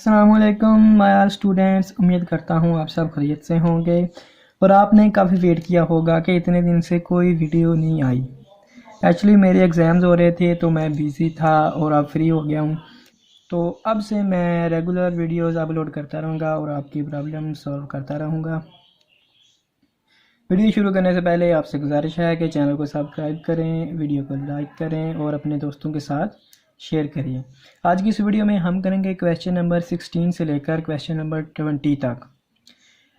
अस्सलामुअलैकुम my all students. उम्मीद करता हूँ आप सब खैरियत से होंगे और आपने काफ़ी वेट किया होगा कि इतने दिन से कोई वीडियो नहीं आई। एक्चुअली मेरे एग्ज़ाम्स हो रहे थे तो मैं बिज़ी था और अब फ्री हो गया हूँ, तो अब से मैं रेगुलर वीडियोस अपलोड करता रहूँगा और आपकी प्रॉब्लम सॉल्व करता रहूँगा। वीडियो शुरू करने से पहले आपसे गुजारिश है कि चैनल को सब्सक्राइब करें, वीडियो को लाइक करें और अपने दोस्तों के साथ शेयर करिए। आज की इस वीडियो में हम करेंगे क्वेश्चन नंबर 16 से लेकर क्वेश्चन नंबर 20 तक।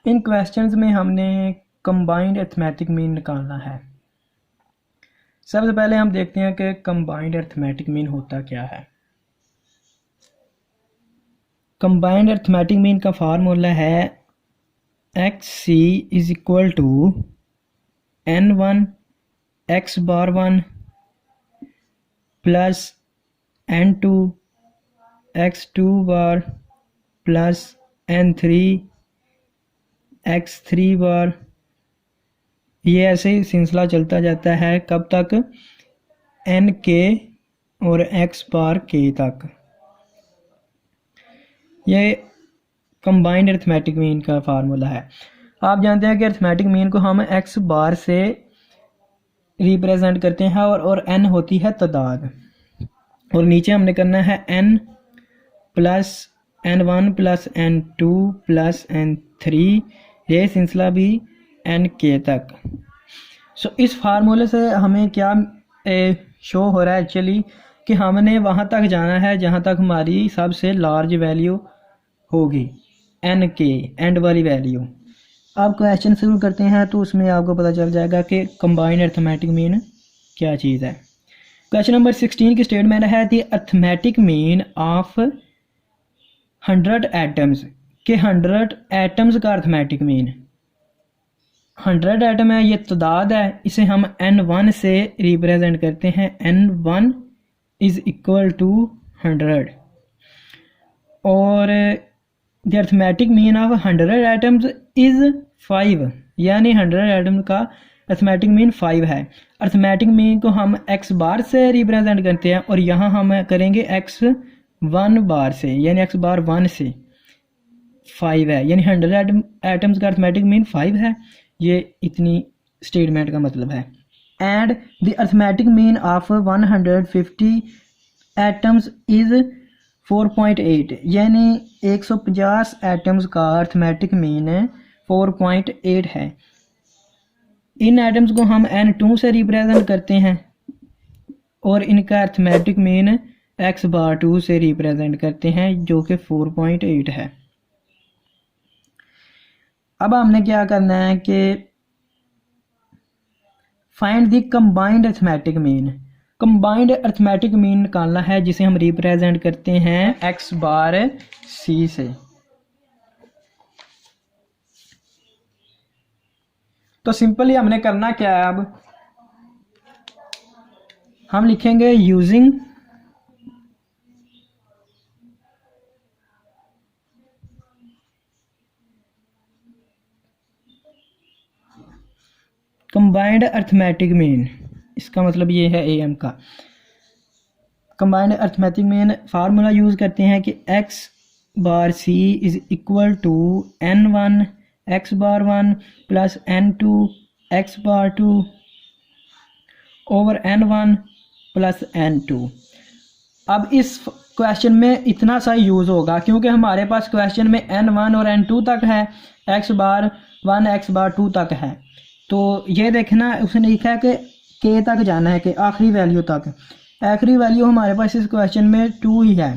इन क्वेश्चंस में हमने कंबाइंड अरिथमेटिक मीन निकालना है। सबसे पहले हम देखते हैं कि कंबाइंड अरिथमेटिक मीन होता क्या है। कंबाइंड अरिथमेटिक मीन का फार्मूला है XC is equal to N1 X bar 1 plus N2 X2 bar plus N3 X3 bar. ये ऐसे ही सिलसिला चलता जाता है कब तक, N के और X बार K तक। ये कंबाइंड अरिथमेटिक मीन का फार्मूला है। आप जानते हैं कि अरिथमेटिक मीन को हम X बार से रिप्रेजेंट करते हैं और N होती है तादाद, और नीचे हमने करना है N plus N1 plus N2 plus N3, ये सिलसिला भी N के तक। इस फार्मूले से हमें क्या शो हो रहा है एक्चुअली कि हमने वहाँ तक जाना है जहाँ तक हमारी सबसे लार्ज वैल्यू होगी, N के एंड वाली वैल्यू। अब क्वेश्चन शुरू करते हैं तो उसमें आपको पता चल जाएगा कि कंबाइंड अरिथमेटिक मीन क्या चीज़ है। क्वेश्चन नंबर 16 की स्टेटमेंट है the arithmetic mean of 100 atoms, के 100 एटम्स का अरिथमेटिक मीन 100 एटम है, ये तादाद है, इसे हम N1 से रिप्रेजेंट करते हैं। N1 इज इक्वल टू 100 और the arithmetic mean of 100 atoms is 5, यानी 100 एटम का अरिथमेटिक मीन 5 है। अरिथमेटिक मीन को हम X बार से रिप्रेजेंट करते हैं और यहाँ हम करेंगे X1 बार से, यानी X बार 1 से 5 है, यानी 100 एटम्स का अरिथमेटिक मीन 5 है। ये इतनी स्टेटमेंट का मतलब है। And the arithmetic mean of 150 atoms is 4.8, यानी 150 एटम्स का अरिथमेटिक मीन 4.8 है। इन एटम्स को हम N2 से रिप्रेजेंट करते हैं और इनका अरिथमेटिक मीन X बार 2 से रिप्रेजेंट करते हैं जो कि 4.8 है। अब हमने क्या करना है कि find the combined arithmetic mean. Combined arithmetic mean निकालना है जिसे हम रिप्रेजेंट करते हैं X बार C से। तो सिंपली हमने करना क्या है, अब हम लिखेंगे यूजिंग कंबाइंड अरिथमेटिक मीन, इसका मतलब ये है AM का। Combined arithmetic mean formula use करते हैं कि X bar C is equal to N1 X bar 1 plus N2 X bar 2 over N1 plus N2। अब इस क्वेश्चन में इतना सा यूज़ होगा क्योंकि हमारे पास क्वेश्चन में N1 और N2 तक है, X बार 1 X बार 2 तक है। तो ये देखना उसने लिखा है कि K तक जाना है, कि आखिरी वैल्यू तक। आखिरी वैल्यू हमारे पास इस क्वेश्चन में 2 ही है,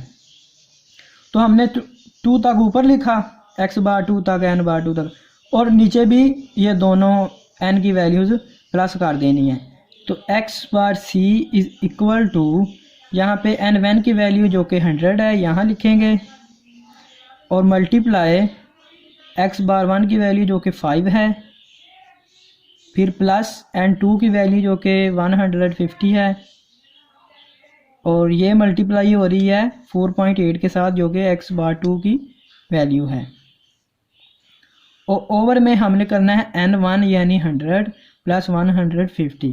तो हमने 2 तक ऊपर लिखा, X बार 2 तक N बार 2 तक, और नीचे भी ये दोनों N की वैल्यूज़ प्लस कर देनी है। तो X bar C is equal to, यहाँ पे N1 की वैल्यू जो कि 100 है यहाँ लिखेंगे, और मल्टीप्लाई X बार 1 की वैल्यू जो कि 5 है, फिर प्लस N2 की वैल्यू जो कि 150 है, और ये मल्टीप्लाई हो रही है 4.8 के साथ जो कि X बार 2 की वैल्यू है। और ओवर में हमने करना है N1 यानी 100 प्लस 150।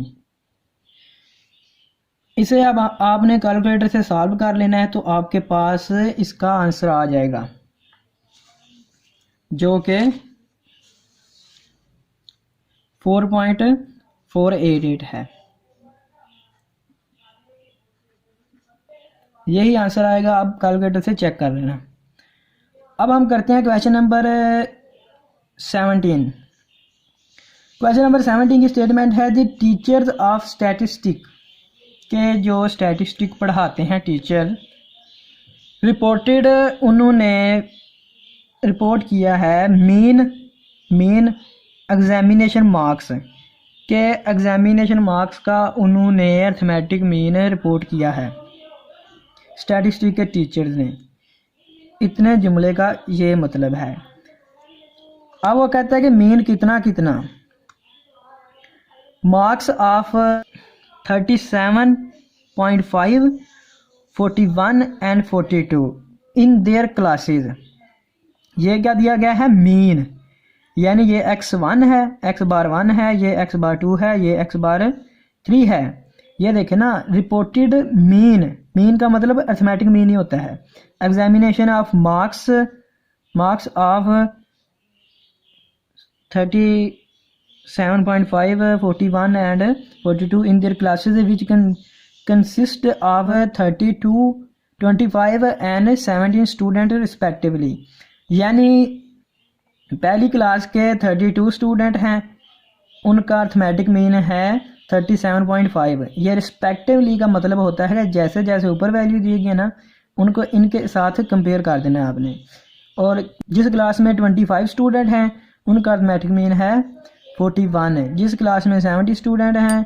इसे अब आपने कैलकुलेटर से सॉल्व कर लेना है तो आपके पास इसका आंसर आ जाएगा। जो कि 4.488 है। यही आंसर आएगा, अब कैलकुलेटर से चेक कर लेना। अब हम करते हैं क्वेश्चन नंबर 17। क्वेश्चन नंबर 17 की स्टेटमेंट है द टीचर्स ऑफ स्टैटिस्टिक के जो स्टैटिस्टिक पढ़ाते हैं टीचर रिपोर्टेड, उन्होंने रिपोर्ट किया है मीन एग्जामिनेशन मार्क्स के एग्जामिनेशन मार्क्स का उन्होंने अर्थमेटिक मीन रिपोर्ट किया है स्टैटिस्टिक के टीचर्स ने। इतने जुमले का ये मतलब है। अब वो कहता है कि मीन कितना कितना marks of 37.5, 41 and 42 in their classes. ये क्या दिया गया है, मीन, यानी ये x1 है, x बार 1 है, ये x बार 2 है, ये x बार 3 है। ये देखे ना, रिपोर्टेड मीन का मतलब अर्थमेटिक मीन ही होता है। Examination of marks of 37.5, 41 and 42 in their classes which consist of 32, 25 and 17 student respectively. यानी पहली क्लास के 32 स्टूडेंट हैं, उनका अर्थमेटिक मीन है 37.5। ये रिस्पेक्टिवली का मतलब होता है कि जैसे जैसे ऊपर वैल्यू दी गई है ना, उनको इनके साथ कंपेयर कर देना है आपने। और जिस क्लास में 25 स्टूडेंट हैं उनका अर्थमेटिक मीन है 41 है। जिस क्लास में 70 स्टूडेंट हैं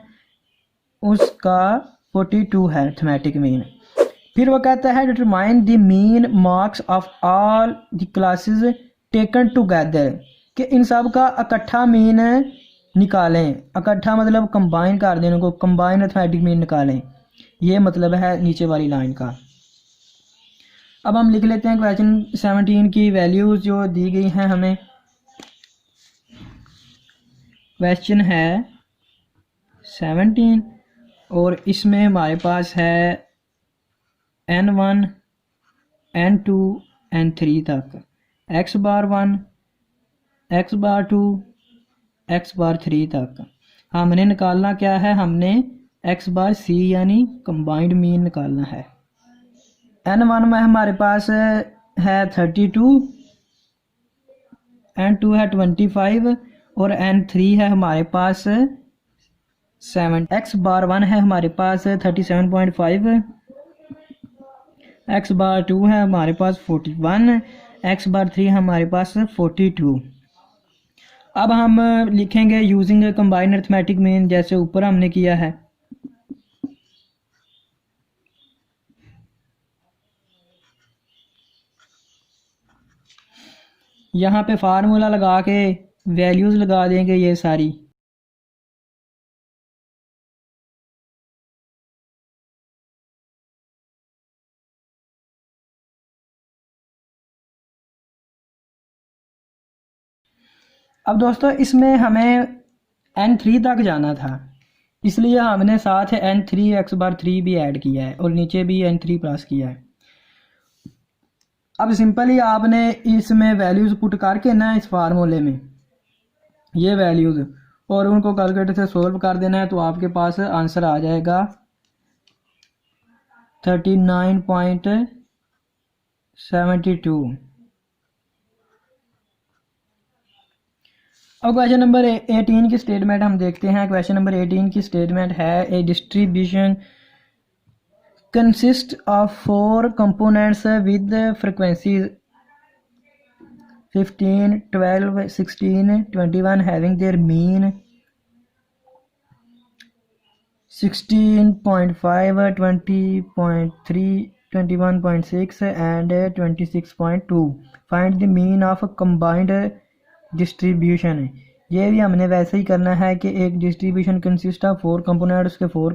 उसका 42 है अर्थमेटिक मीन। फिर वो कहता है determine the mean marks of all the classes taken together, कि इन सब का इकट्ठा मीन निकालें। इकट्ठा मतलब कंबाइन कर देने को, कंबाइन अर्थमेटिक मीन निकालें, ये मतलब है नीचे वाली लाइन का। अब हम लिख लेते हैं क्वेश्चन 17 की वैल्यूज जो दी गई हैं हमें। क्वेश्चन है 17 और इसमें हमारे पास है n1, n2, n3 तक, x बार 1, x बार 2, x बार 3 तक। हमने निकालना क्या है, हमने x बार c यानी कंबाइंड मीन निकालना है। n1 में हमारे पास है 32, n2 है 25 और n3 है हमारे पास 7। x बार 1 है हमारे पास 37.5, x बार 2 है हमारे पास 41, x बार 3 हमारे पास 42। अब हम लिखेंगे यूजिंग कंबाइंड अर्थमेटिक मीन जैसे ऊपर हमने किया है। यहाँ पे फार्मूला लगा के वैल्यूज लगा देंगे ये सारी। अब दोस्तों इसमें हमें n3 तक जाना था, इसलिए हमने साथ n3 x बार 3 भी ऐड किया है और नीचे भी n3 प्लस किया है। अब सिंपली आपने इसमें वैल्यूज पुट करके ना इस फार्मूले में ये वैल्यूज और उनको कैलकुलेटर से सोल्व कर देना है, तो आपके पास आंसर आ जाएगा 39.72। अब क्वेश्चन नंबर 18 की स्टेटमेंट हम देखते हैं। क्वेश्चन नंबर 18 की स्टेटमेंट है a distribution consist of 4 components with frequencies 15, 12, 16, 21 having their mean 16.5, 20.3, 21.6 and 26.2। Find the mean of combined distribution. ये भी हमने वैसे ही करना है कि एक डिस्ट्रीब्यूशन कंसिस्ट ऑफ 4 कंपोनेंट, उसके 4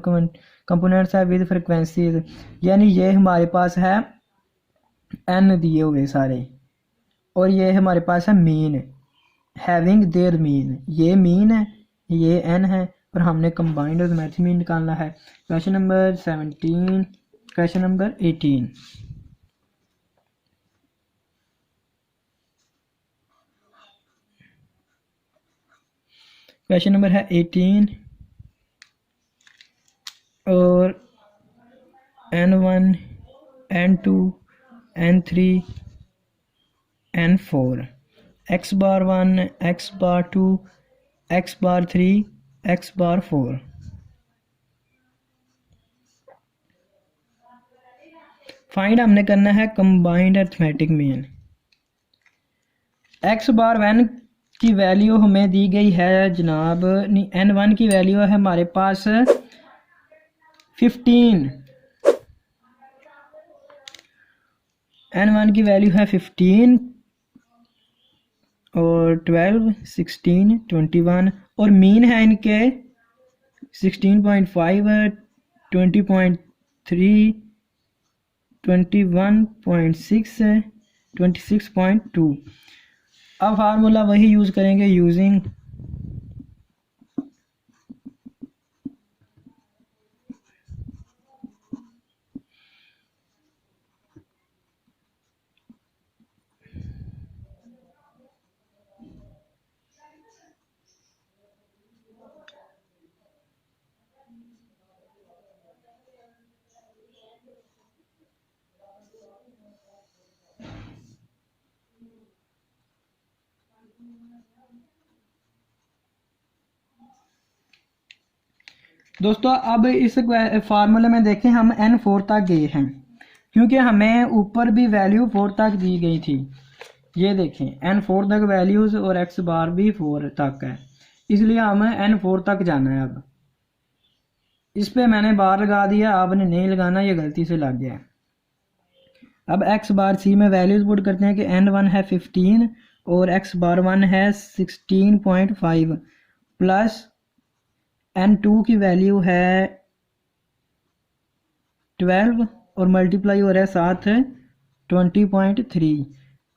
कंपोनेंट्स है विद फ्रिक्वेंसीज, यानी ये हमारे पास है n दिए हुए सारे और ये हमारे पास है मीन हैविंग देयर मीन। ये मीन है, ये n है और हमने कंबाइंड अर्थमेटिक मीन निकालना है। Question number 17। Question number 18। Question number है 18 और N1 N2 N3 N4 x बार 1 x bar 2 x bar 3 x बार 4। फाइंड हमने करना है कंबाइंड अरिथमेटिक मीन। x बार 1 की वैल्यू हमें दी गई है जनाब, N1 की वैल्यू है हमारे पास 15, N1 की वैल्यू है 15 और 12 16 21 और मीन है इनके 16.5 20.3 21.6 26.2। अब फार्मूला वही यूज़ करेंगे यूजिंग दोस्तों। अब इस फार्मूले में देखें हम N4 तक गए हैं क्योंकि हमें ऊपर भी वैल्यू 4 तक दी गई थी। ये देखें N4 तक वैल्यूज़ और x बार भी 4 तक है, इसलिए हमें N4 तक जाना है। अब इस पे मैंने बार लगा दिया, आपने नहीं लगाना, ये गलती से लग गया। अब x बार c में वैल्यूज़ पुट करते हैं कि N1 है 15 और x बार 1 है 16.5 प्लस N2 की वैल्यू है 12 और मल्टीप्लाई हो रहा है साथ 20.3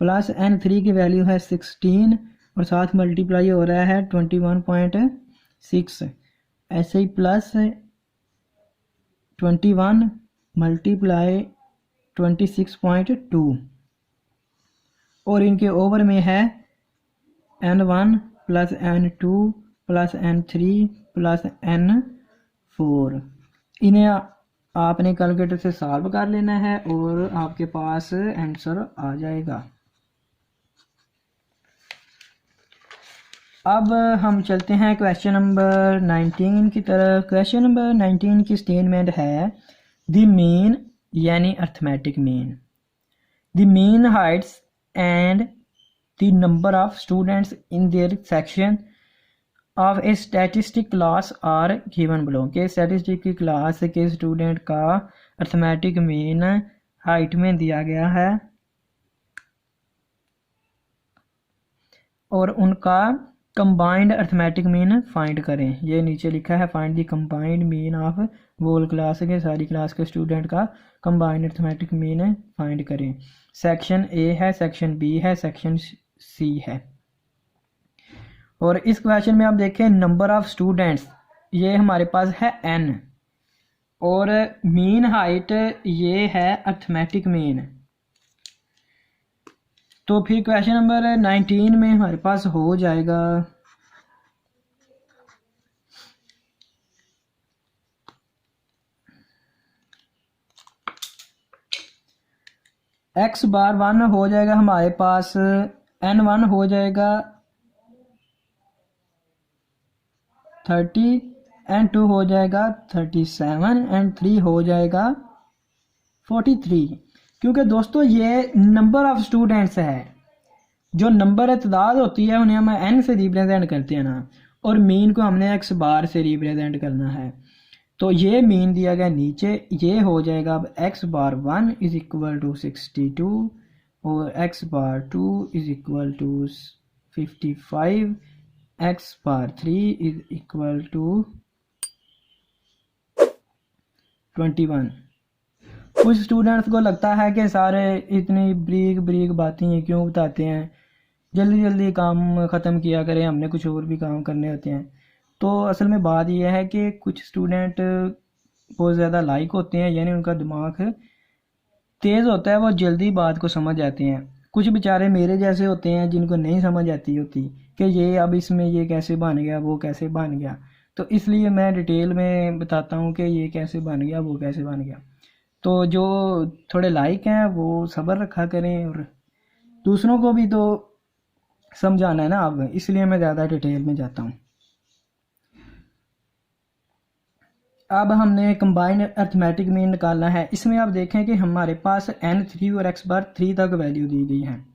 प्लस N3 की वैल्यू है 16 और साथ मल्टीप्लाई हो रहा है 21.6, ऐसे ही प्लस 21 मल्टीप्लाई 26.2 और इनके ओवर में है N1 plus N2 plus N3 plus N4। इन्हें आपने कैलकुलेटर से सॉल्व कर लेना है और आपके पास आंसर आ जाएगा। अब हम चलते हैं क्वेश्चन नंबर 19 की तरफ। क्वेश्चन नंबर 19 की स्टेटमेंट है द मीन यानी arithmetic mean, the mean heights and the number of students in their section of a statistic class are given below. के स्टैटिस्टिक की क्लास के स्टूडेंट का अर्थमेटिक मीन हाइट में दिया गया है और उनका कंबाइंड अर्थमेटिक मीन फाइंड करें। ये नीचे लिखा है find the combined mean of whole class के, सारी क्लास के स्टूडेंट का कंबाइंड अर्थमेटिक मीन फाइंड करें। सेक्शन ए है, सेक्शन बी है, सेक्शन सी है। और इस क्वेश्चन में आप देखें नंबर ऑफ स्टूडेंट्स ये हमारे पास है n और मीन हाइट ये है अर्थमेटिक मीन। तो फिर क्वेश्चन नंबर 19 में हमारे पास हो जाएगा x बार 1 हो जाएगा हमारे पास N1 हो जाएगा 30, N2 हो जाएगा 37, N3 हो जाएगा 43। क्योंकि दोस्तों ये नंबर ऑफ स्टूडेंट्स है, जो नंबर तादाद होती है उन्हें हम n से रिप्रेजेंट करते हैं ना, और मीन को हमने x बार से रिप्रेजेंट करना है। तो ये मीन दिया गया नीचे, ये हो जाएगा अब x bar 1 is equal to 62 और x bar 2 is equal to 55, x bar 3 is equal to 21। कुछ स्टूडेंट्स को लगता है कि सारे इतनी ब्रीक ब्रीक बातें ये क्यों बताते हैं, जल्दी जल्दी काम ख़त्म किया करें, हमने कुछ और भी काम करने होते हैं। तो असल में बात यह है कि कुछ स्टूडेंट बहुत ज़्यादा लाइक होते हैं, यानी उनका दिमाग तेज़ होता है, वो जल्दी बात को समझ जाते हैं। कुछ बेचारे मेरे जैसे होते हैं जिनको नहीं समझ आती होती, कि ये अब इसमें ये कैसे बन गया, वो कैसे बन गया। तो इसलिए मैं डिटेल में बताता हूँ कि ये कैसे बन गया, वो कैसे बन गया। तो जो थोड़े लाइक हैं वो सब्र रखा करें, और दूसरों को भी तो समझाना है ना अब, इसलिए मैं ज़्यादा डिटेल में जाता हूँ। अब हमने कंबाइंड अर्थमेटिक मीन निकालना है। इसमें आप देखें कि हमारे पास n3 और x बार 3 तक वैल्यू दी गई है।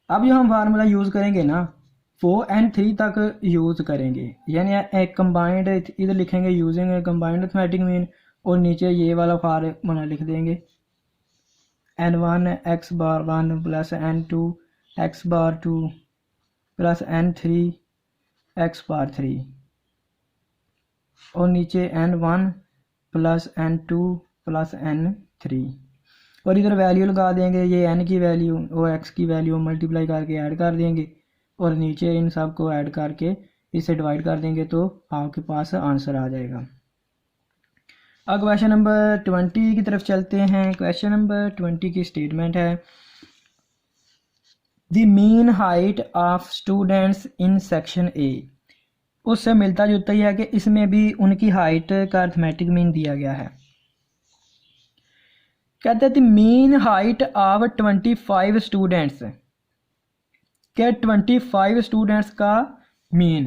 अब जो हम फार्मूला यूज़ करेंगे ना, वो n3 तक यूज़ करेंगे, यानी एक कंबाइंड इधर लिखेंगे यूजिंग कंबाइंड अर्थमेटिक मीन, और नीचे ये वाला फार्मूला लिख देंगे n1 x बार 1 plus n2 x bar 2 plus n3 x bar 3, और नीचे n1 plus n2 plus n3, और इधर वैल्यू लगा देंगे, ये n की वैल्यू और x की वैल्यू मल्टीप्लाई करके ऐड कर देंगे, और नीचे इन सब को ऐड करके इसे डिवाइड कर देंगे, तो आपके पास आंसर आ जाएगा। अब क्वेश्चन नंबर 20 की तरफ चलते हैं। क्वेश्चन नंबर 20 की स्टेटमेंट है, the mean height of students in section A. उससे मिलता जुलता ही है कि इसमें भी उनकी हाइट का अर्थमेटिक मीन दिया गया है। कहते हैं मीन हाइट ऑफ 25 स्टूडेंट्स, के 25 स्टूडेंट्स का मीन,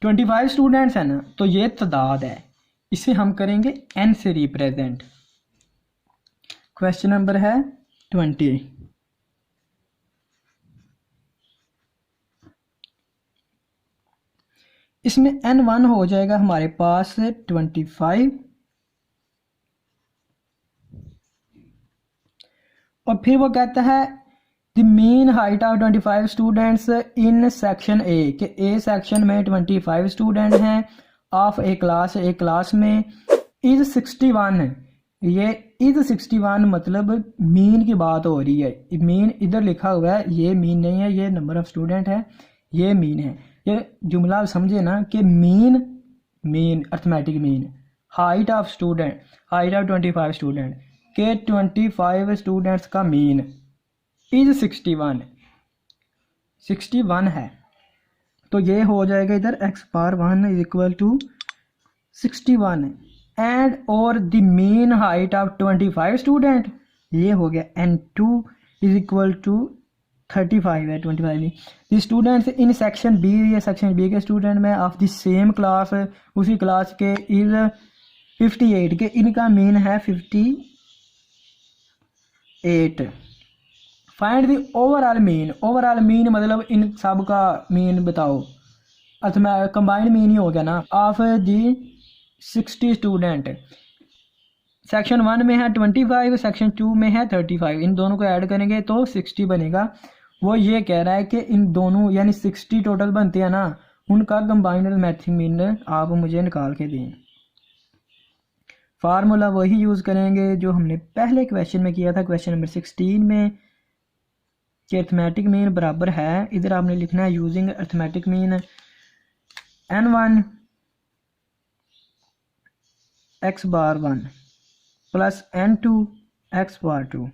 25 स्टूडेंट्स है ना, तो ये तादाद है, इसे हम करेंगे n से रिप्रेजेंट। क्वेश्चन नंबर है 20। इसमें n1 हो जाएगा हमारे पास 25, और फिर वो कहता है the mean height of 25 students in section A, कि ए सेक्शन में 25 स्टूडेंट हैं, ऑफ ए क्लास में इज 61। ये इज 61 मतलब मीन की बात हो रही है। मीन इधर लिखा हुआ है, ये मीन नहीं है, ये नंबर ऑफ स्टूडेंट है, ये मीन है। ये जुमला समझे ना कि mean arithmetic mean, height of student, height of 25 student, के 25 स्टूडेंट्स का मीन इज 61 है। तो ये हो जाएगा इधर x bar 1 is equal to 61, and और the mean height of 25 student, ये हो गया n2 इज इक्वल टू 35 है, 25 नहीं। The students in section B, ये सेक्शन बी के स्टूडेंट में ऑफ द सेम क्लास, उसी क्लास के इज 58, के इनका मीन है 58। Find the overall mean, overall mean मतलब इन सब का मीन बताओ, अर्थ कंबाइंड मीन ही हो गया ना, ऑफ दी 60 स्टूडेंट। सेक्शन 1 में है 25, सेक्शन 2 में है 35, इन दोनों को ऐड करेंगे तो 60 बनेगा। वो ये कह रहा है कि इन दोनों यानी 60 टोटल बनते हैं ना, उनका कंबाइंड अर्थमेटिक मीन आप मुझे निकाल के दें। फार्मूला वही यूज़ करेंगे जो हमने पहले क्वेश्चन में किया था, क्वेश्चन नंबर 16 में, कि अर्थमेटिक मीन बराबर है, इधर आपने लिखना है using arithmetic mean n1 x बार 1 plus n2 x bar 2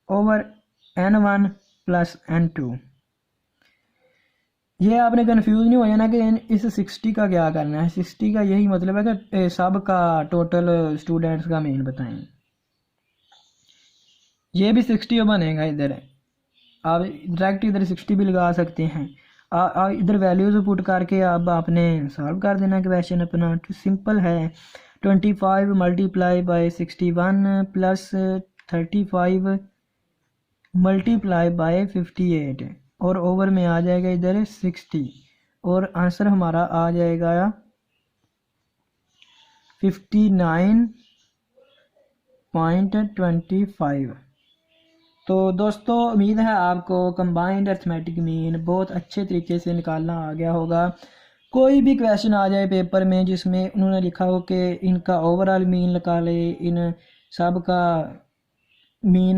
over n1 plus n2। ये आपने कंफ्यूज नहीं हो जाना कि इस 60 का क्या करना है। 60 का यही मतलब है कि सब का टोटल स्टूडेंट्स का मीन बताएं। ये भी 60 बनेगा, इधर आप डायरेक्ट इधर 60 भी लगा सकते हैं। इधर वैल्यूज पुट करके अब आपने सॉल्व कर देना क्वेश्चन अपना। तो सिंपल है, 25 multiply by 61 plus 35 multiply by 58, और ओवर में आ जाएगा इधर 60, और आंसर हमारा आ जाएगा 59.25। तो दोस्तों उम्मीद है आपको कंबाइंड अर्थमेटिक मीन बहुत अच्छे तरीके से निकालना आ गया होगा। कोई भी क्वेश्चन आ जाए पेपर में जिसमें उन्होंने लिखा हो कि इनका ओवरऑल मीन निकाले, इन सब का मीन,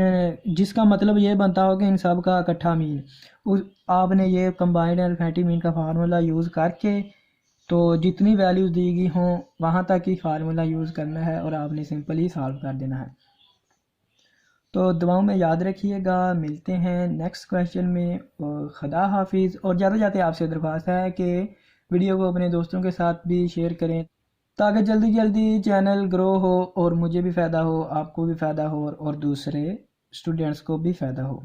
जिसका मतलब ये बनता हो कि इन सब का इकट्ठा मीन, उस आपने ये कंबाइंड अर्थमेटिक मीन का फार्मूला यूज़ करके तो जितनी वैल्यूज़ दी गई हों वहाँ तक ही फार्मूला यूज़ करना है, और आपने सिंपली सॉल्व कर देना है। तो दुआओं में याद रखिएगा। मिलते हैं नेक्स्ट क्वेश्चन में। और खुदा हाफिज़। और ज़्यादा जाते आपसे दरख्वास्त है कि वीडियो को अपने दोस्तों के साथ भी शेयर करें ताकि जल्दी जल्दी चैनल ग्रो हो और मुझे भी फ़ायदा हो, आपको भी फ़ायदा हो और दूसरे स्टूडेंट्स को भी फ़ायदा हो।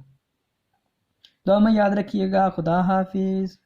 दुआ में याद रखिएगा। खुदा हाफिज़।